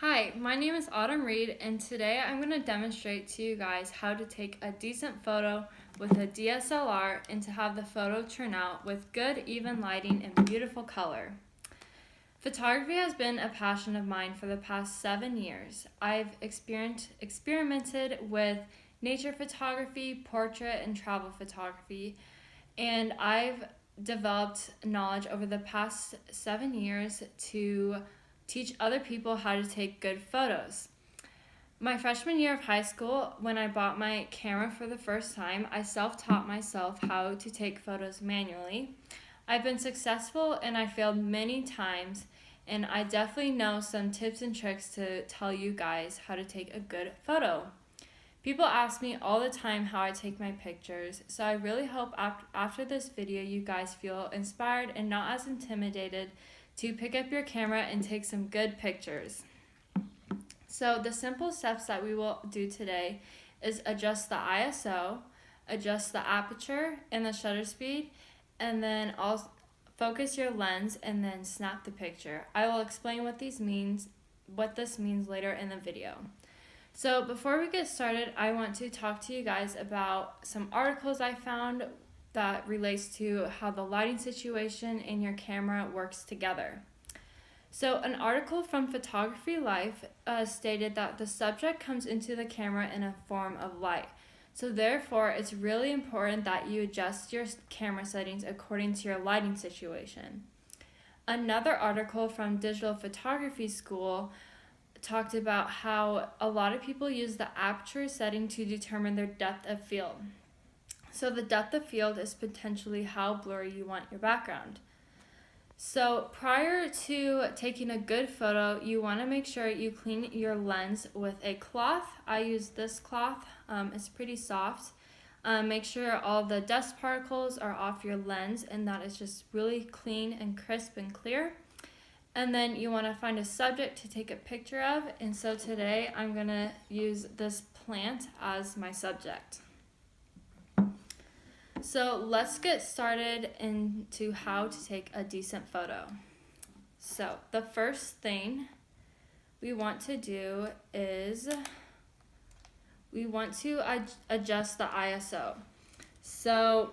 Hi, my name is Autumn Reed, and today I'm going to demonstrate to you guys how to take a decent photo with a DSLR and to have the photo turn out with good, even lighting and beautiful color. Photography has been a passion of mine for the past 7 years. I've experimented with nature photography, portrait, and travel photography, and I've developed knowledge over the past 7 years to teach other people how to take good photos. My freshman year of high school, when I bought my camera for the first time, I self-taught myself how to take photos manually. I've been successful and I failed many times, and I definitely know some tips and tricks to tell you guys how to take a good photo. People ask me all the time how I take my pictures, so I really hope after this video you guys feel inspired and not as intimidated to pick up your camera and take some good pictures. So the simple steps that we will do today is adjust the ISO, adjust the aperture and the shutter speed, and then also focus your lens and then snap the picture. I will explain what this means later in the video. So before we get started, I want to talk to you guys about some articles I found that relates to how the lighting situation in your camera works together. So an article from Photography Life stated that the subject comes into the camera in a form of light. So therefore, it's really important that you adjust your camera settings according to your lighting situation. Another article from Digital Photography School talked about how a lot of people use the aperture setting to determine their depth of field. So the depth of field is potentially how blurry you want your background. So prior to taking a good photo, you want to make sure you clean your lens with a cloth. I use this cloth, it's pretty soft. Make sure all the dust particles are off your lens and that it's just really clean and crisp and clear. And then you want to find a subject to take a picture of, and so today I'm going to use this plant as my subject. So let's get started into how to take a decent photo. So the first thing we want to do is we want to adjust the ISO. So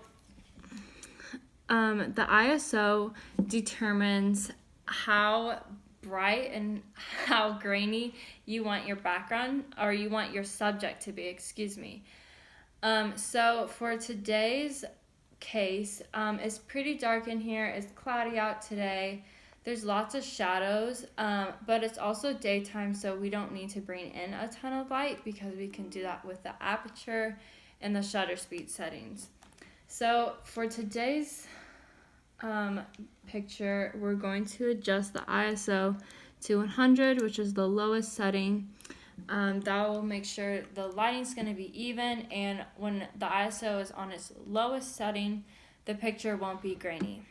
the ISO determines how bright and how grainy you want your background, or you want your subject to be, So for today's case, it's pretty dark in here. It's cloudy out today. There's lots of shadows, but it's also daytime, so we don't need to bring in a ton of light because we can do that with the aperture and the shutter speed settings. So for today's picture, we're going to adjust the ISO to 100, which is the lowest setting. That will make sure the lighting's going to be even, and when the ISO is on its lowest setting, the picture won't be grainy.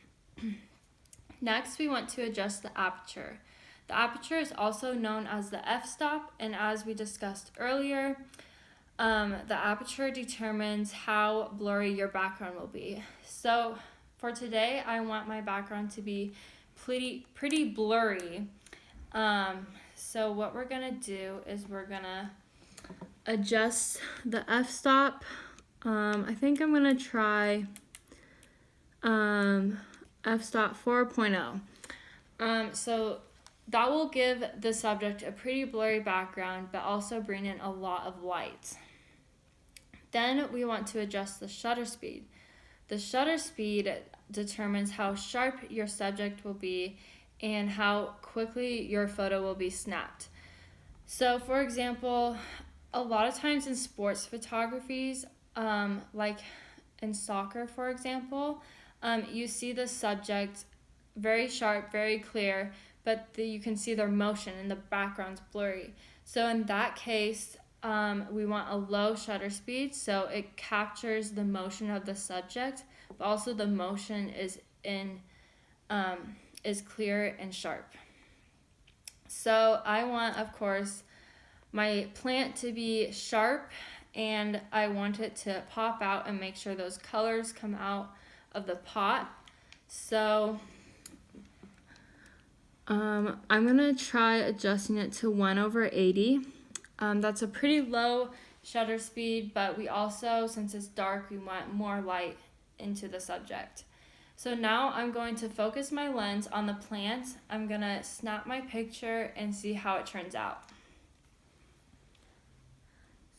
Next, we want to adjust the aperture. The aperture is also known as the f-stop, and as we discussed earlier, the aperture determines how blurry your background will be. So for today, I want my background to be pretty blurry. So what we're gonna do is we're gonna adjust the f-stop. I think I'm gonna try f-stop 4.0. So that will give the subject a pretty blurry background, but also bring in a lot of light. Then we want to adjust the shutter speed. The shutter speed determines how sharp your subject will be and how quickly your photo will be snapped. So for example, a lot of times in sports photographies, like in soccer for example, you see the subject very sharp, very clear, but you can see their motion and the background's blurry. So in that case, we want a low shutter speed so it captures the motion of the subject, but also the motion is clear and sharp. So I want, of course, my plant to be sharp, and I want it to pop out and make sure those colors come out of the pot. So I'm gonna try adjusting it to 1/80. That's a pretty low shutter speed, but we also, since it's dark, we want more light into the subject. So now I'm going to focus my lens on the plant. I'm gonna snap my picture and see how it turns out.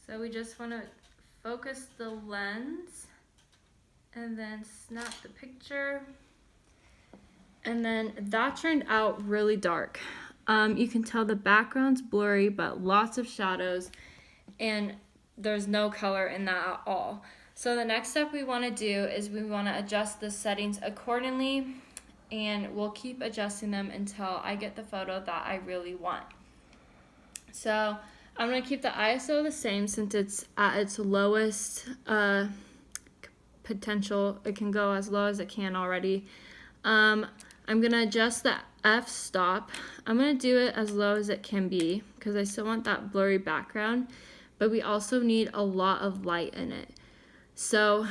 So we just wanna focus the lens and then snap the picture. And then that turned out really dark. You can tell the background's blurry, but lots of shadows, and there's no color in that at all. So the next step we want to do is we want to adjust the settings accordingly, and we'll keep adjusting them until I get the photo that I really want. So I'm going to keep the ISO the same since it's at its lowest potential. It can go as low as it can already. I'm going to adjust the f-stop. I'm going to do it as low as it can be because I still want that blurry background, but we also need a lot of light in it. So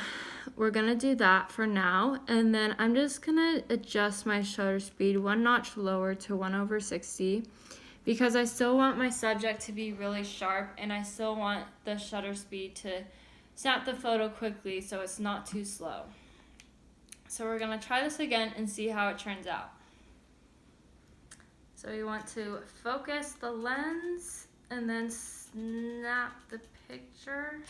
we're going to do that for now, and then I'm just going to adjust my shutter speed one notch lower to 1/60 because I still want my subject to be really sharp, and I still want the shutter speed to snap the photo quickly so it's not too slow. So we're going to try this again and see how it turns out. So we want to focus the lens and then snap the picture.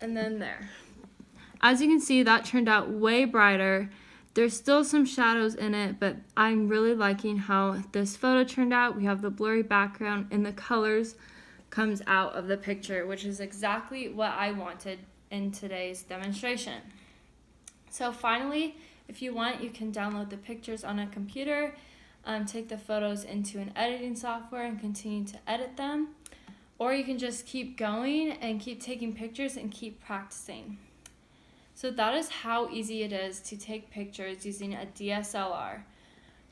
And then there. As you can see, that turned out way brighter. There's still some shadows in it, but I'm really liking how this photo turned out. We have the blurry background and the colors comes out of the picture, which is exactly what I wanted in today's demonstration. So finally, if you want, you can download the pictures on a computer, take the photos into an editing software and continue to edit them. Or you can just keep going and keep taking pictures and keep practicing. So that is how easy it is to take pictures using a DSLR.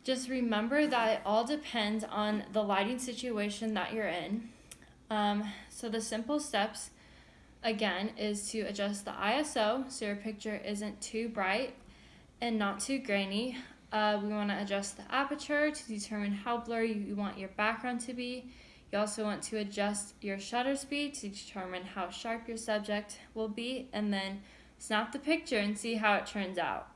Just remember that it all depends on the lighting situation that you're in. So the simple steps, again, is to adjust the ISO so your picture isn't too bright and not too grainy. We want to adjust the aperture to determine how blurry you want your background to be. You also want to adjust your shutter speed to determine how sharp your subject will be, and then snap the picture and see how it turns out.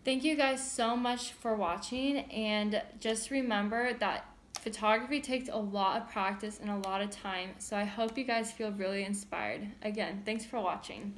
Thank you guys so much for watching, and just remember that photography takes a lot of practice and a lot of time, so I hope you guys feel really inspired. Again, thanks for watching.